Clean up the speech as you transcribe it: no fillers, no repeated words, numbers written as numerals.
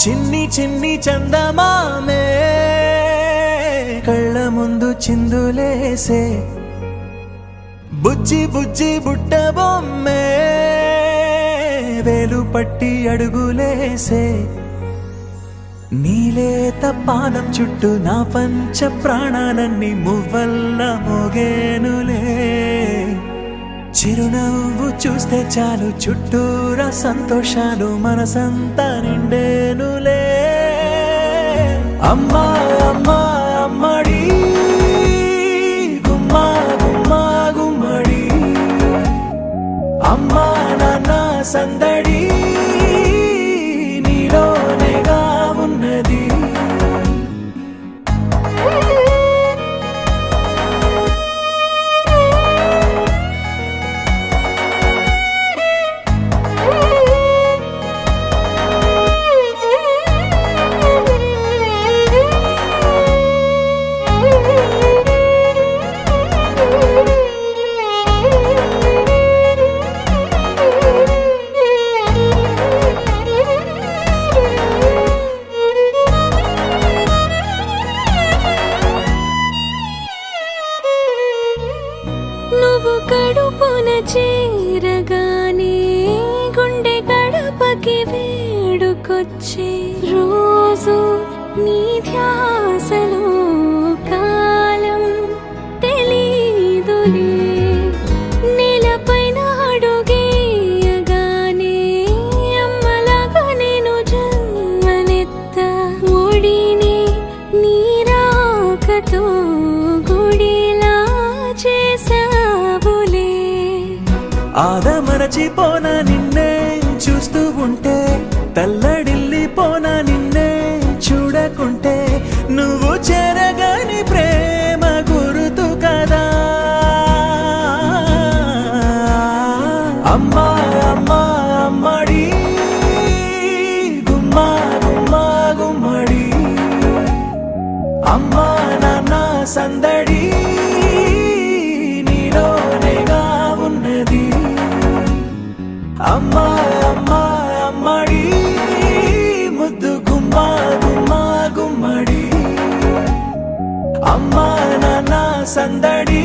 చిన్ని చిన్ని చందమామే కళ్ళ ముందు చిందులేసే బుజ్జి బుజ్జి బుట్ట బొమ్మే వేలు పట్టి అడుగులేసే నీలేత పానం చుట్టూ నా పంచ ప్రాణాలన్నీ మువ్వల్ల మోగేనులే చిరునవ్వు చూస్తే చాలు చుట్టూరా సంతోషాలు మనసంతా నిండేనులే అమ్మా అమ్మా అమ్మడి గుమ్మా గుమ్మా గుమ్మడి అమ్మా నాన్న సందడి నీలోనేగా ఉన్నది నువ్వు కడుపున చేరగానే గుండె గడపకి వేడుకొచ్చే రోజు నీ ధ్యాసలో కాలం తెలీదులే నేలపైన అడుగేయగానే అమ్మలాగా నేను జన్మనెత్త ఒడిని నీ రాకతో ఆదమరచిపోనా నిన్నే చూస్తూ ఉంటే తల్లడిల్లిపోనా నిన్నే చూడకుంటే నువ్వు చెరగని ప్రేమ గురుతు కదా అమ్మా అమ్మా అమ్మడి గుమ్మా గుమ్మా గుమ్మడి అమ్మా నాన్న సందడి అమ్మా అమ్మా అమ్మడి ముద్దు గుమ్మా గుమ్మా గుమ్మడి అమ్మా నాన్న సందడి